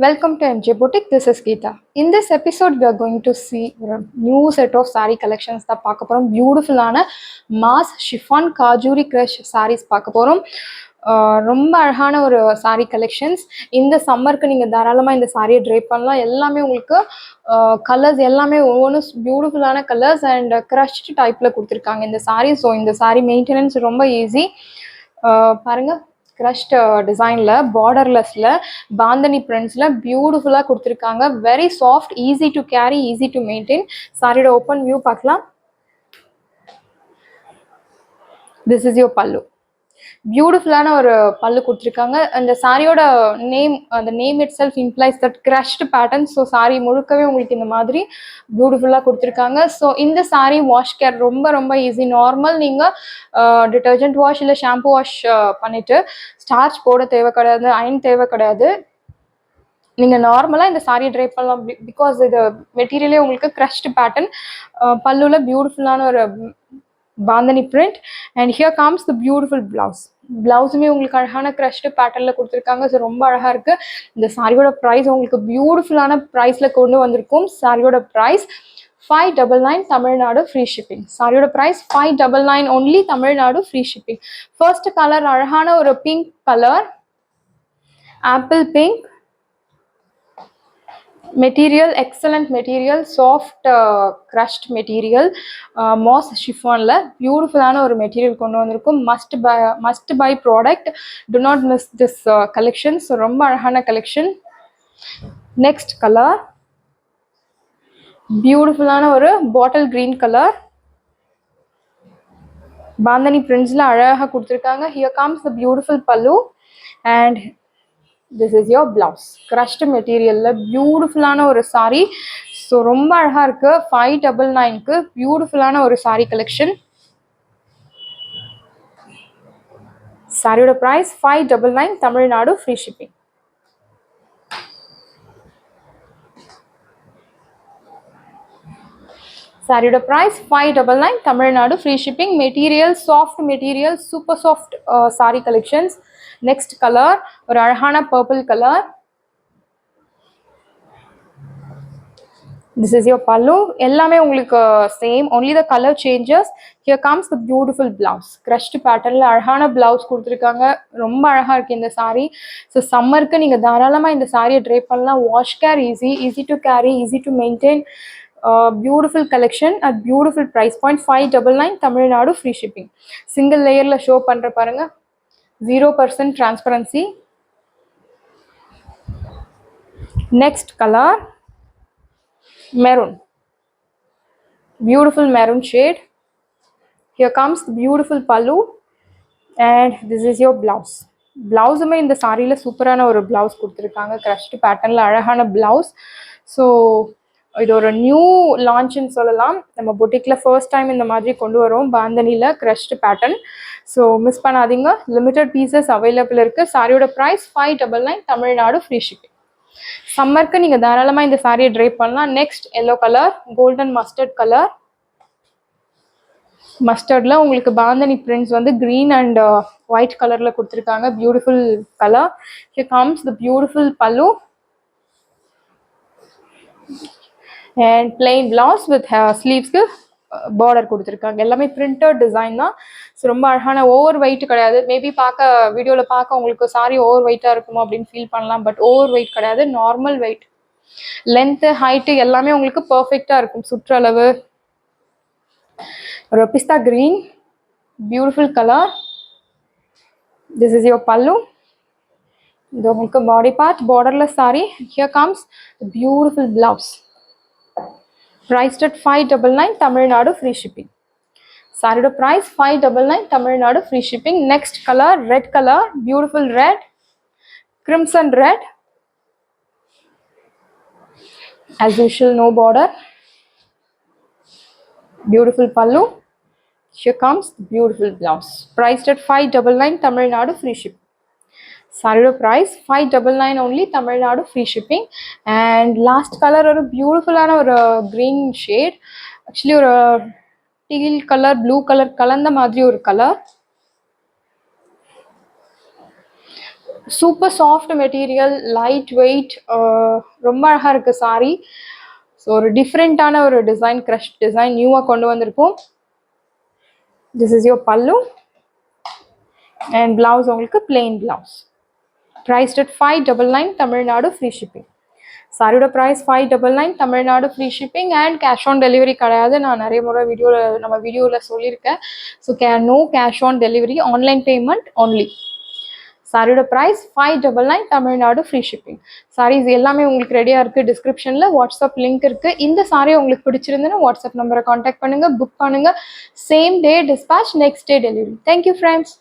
Welcome to MJ Boutique. This is Geeta. In this episode, we are going to see a new set of saree collections. The beautiful mass chiffon kajuri crush sarees ரொம்ப அழகான ஒரு sari collections. இந்த சம்மருக்கு நீங்கள் தாராளமாக இந்த சாரியை try பண்ணலாம். எல்லாமே உங்களுக்கு கலர்ஸ் எல்லாமே ஒவ்வொன்றும் பியூட்டிஃபுல்லான கலர்ஸ் அண்ட் க்ரஷ்டு டைப்பில் கொடுத்துருக்காங்க இந்த சாரீ. ஸோ இந்த சாரீ மெயின்டெனன்ஸ் ரொம்ப ஈஸி. பாருங்கள், க்ரஷ்ட் டிசைனில் பார்டர்லெஸில் பாந்தனி பிரிண்ட்ஸில் பியூட்டிஃபுல்லாக கொடுத்துருக்காங்க. Very soft, easy to carry, easy to maintain. சாரியோட ஓப்பன் வியூ பார்க்கலாம். திஸ் இஸ் யோர் பல்லு. பியூட்டிஃபுல்லான ஒரு பல்லு கொடுத்துருக்காங்க. அந்த சாரியோட நேம், அந்த name it self implies that crushed pattern. So sorry முழுக்கவே உங்களுக்கு இந்த மாதிரி பியூட்டிஃபுல்லாக கொடுத்துருக்காங்க. ஸோ இந்த சாரி வாஷ் கேர் ரொம்ப ரொம்ப ஈஸி. நார்மல் நீங்கள் டிட்டர்ஜென்ட் வாஷ் இல்லை ஷாம்பு வாஷ் பண்ணிவிட்டு ஸ்டார்ச் போட தேவை கிடையாது, அயன் தேவை கிடையாது. நீங்கள் நார்மலாக இந்த சாரியை ட்ரை பண்ணலாம். பிகாஸ் இது மெட்டீரியலே உங்களுக்கு க்ரஷ்டு பேட்டர்ன். பல்லுவில் பியூட்டிஃபுல்லான ஒரு bandhani print and here comes the beautiful blouse. பிளவுஸுமே உங்களுக்கு அழகான க்ரஷ்டு பேட்டர்னில் கொடுத்துருக்காங்க. ஸோ ரொம்ப அழகாக இருக்குது. இந்த சாரியோட ப்ரைஸ் உங்களுக்கு பியூட்டிஃபுல்லான ப்ரைஸில் கொண்டு வந்திருக்கும். சாரியோட ப்ரைஸ் 599 தமிழ்நாடு ஃப்ரீ ஷிப்பிங். சாரியோட price 599 only, Tamil Nadu free shipping. First colour அழகான ஒரு pink colour, apple pink material, excellent material, soft crushed material, moss ஷிஃபானில் பியூட்டிஃபுல்லான ஒரு மெட்டீரியல் கொண்டு வந்திருக்கும். Must buy product. Do not miss this collection. So ரொம்ப அழகான கலெக்ஷன். நெக்ஸ்ட் கலர் பியூட்டிஃபுல்லான ஒரு பாட்டில் க்ரீன் கலர், பாந்தனி பிரிண்ட்ஸில் அழகாக கொடுத்துருக்காங்க. Here comes the beautiful pallu and this is your blouse. crushed மெட்டீரியலில் பியூட்டிஃபுல்லான ஒரு சாரீ. ஸோ ரொம்ப அழகாக இருக்குது. 599க்கு பியூட்டிஃபுல்லான ஒரு சாரீ கலெக்ஷன். சாரியோட ப்ரைஸ் 599 தமிழ்நாடு ஃப்ரீ ஷிப்பிங். சாரியோட price 599 Tamil Nadu free shipping. Material soft material, super soft sari collections. Next colour ஒரு அழகான purple colour. This is your pallu. எல்லாமே உங்களுக்கு same, only the colour changes. Here comes the beautiful blouse. Crushed பேட்டர்னில் அழகான blouse கொடுத்துருக்காங்க. ரொம்ப அழகாக இருக்குது இந்த சாரீ. ஸோ சம்மருக்கு நீங்கள் தாராளமாக இந்த சாரியை ட்ரை பண்ணலாம். Wash care easy, easy to carry, easy to maintain. Beautiful collection at beautiful price point. 599 Tamil Nadu free shipping. Single லேயரில் ஷோ பண்ணுற பாருங்க, 0% transparency. Next color maroon, beautiful maroon shade. Here comes the beautiful pallu and this is your blouse. பிளவுஸுமே இந்த சாரியில் சூப்பரான ஒரு blouse கொடுத்துருக்காங்க. Crushed பேட்டர்னில் அழகான பிளவுஸ். ஸோ இது ஒரு நியூ லான்ச்னு சொல்லலாம். நம்ம பொட்டிக்கில் ஃபர்ஸ்ட் டைம் இந்த மாதிரி கொண்டு வரோம் பாந்தனியில் க்ரஷ்டு பேட்டர்ன். ஸோ மிஸ் பண்ணாதீங்க. லிமிட்டட் பீசஸ் அவைலபிள் இருக்குது. சாரியோட ப்ரைஸ் 599 தமிழ்நாடு ஃப்ரீ ஷிப்பிங். சம்மருக்கு நீங்கள் தாராளமாக இந்த சாரியை ட்ரை பண்ணலாம். Next yellow colour, golden mustard colour. மஸ்டர்டில் உங்களுக்கு பாந்தனி பிரிண்ட்ஸ் வந்து க்ரீன் அண்ட் ஒயிட் கலரில் கொடுத்துருக்காங்க. Beautiful colour. Here comes the beautiful pallu and plain blouse with ஸ்லீவ்ஸ்க்கு பார்டர் கொடுத்துருக்காங்க. எல்லாமே பிரிண்டட் டிசைன் தான். ஸோ ரொம்ப அழகான, ஓவர் வெயிட் கிடையாது. மேபி வீடியோவில் பார்க்க உங்களுக்கு சாரி ஓவர் வெயிட்டாக இருக்குமோ அப்படின்னு ஃபீல் பண்ணலாம். பட் ஓவர் வெயிட் கிடையாது, நார்மல் வெயிட். லென்த்து ஹைட்டு எல்லாமே உங்களுக்கு பர்ஃபெக்டாக இருக்கும். சுற்றளவு ஒரு pista green, beautiful colour. This is your pallu. இது உங்களுக்கு body part, borderless sari. Here comes beautiful blouse. Priced at 599 Tamil Nadu free shipping. சாரியோட price 599 Tamil Nadu free shipping. Next colour red colour, beautiful red, crimson red. as usual no border. Beautiful pallu. Here comes the beautiful blouse. Priced at 599 Tamil Nadu free shipping. சாரியோட price 599 only, Tamil Nadu free shipping. And last colour ஒரு பியூட்டிஃபுல்லான ஒரு green shade. Actually ஒரு teal colour, blue colour கலந்த மாதிரி ஒரு கலர். Super soft material, light weight, ரொம்ப அழகாக இருக்குது சாரீ. ஸோ ஒரு டிஃப்ரெண்ட்டான ஒரு டிசைன், க்ரஷ் டிசைன் நியூவாக கொண்டு வந்திருக்கோம். This is your pallu and blouse உங்களுக்கு plain blouse. Priced at 599 Tamil Nadu, free shipping. சாரியோட price 599 Tamil Nadu, free shipping and cash on delivery கிடையாது. நான் நிறைய முறை நம்ம வீடியோவில் சொல்லியிருக்கேன். So no cash on delivery, online payment only. சாரியோட price 599 Tamil Nadu, free shipping. Saris எல்லாமே உங்களுக்கு ரெடியாக இருக்குது. டிஸ்கிரிப்ஷனில் வாட்ஸ்அப் லிங்க் இருக்குது. இந்த சாரீ உங்களுக்கு பிடிச்சிருந்துன்னா வாட்ஸ்அப் நம்பரை காண்டாக்ட் பண்ணுங்கள், புக் பண்ணுங்கள். Same day dispatch, next day delivery. Thank you friends.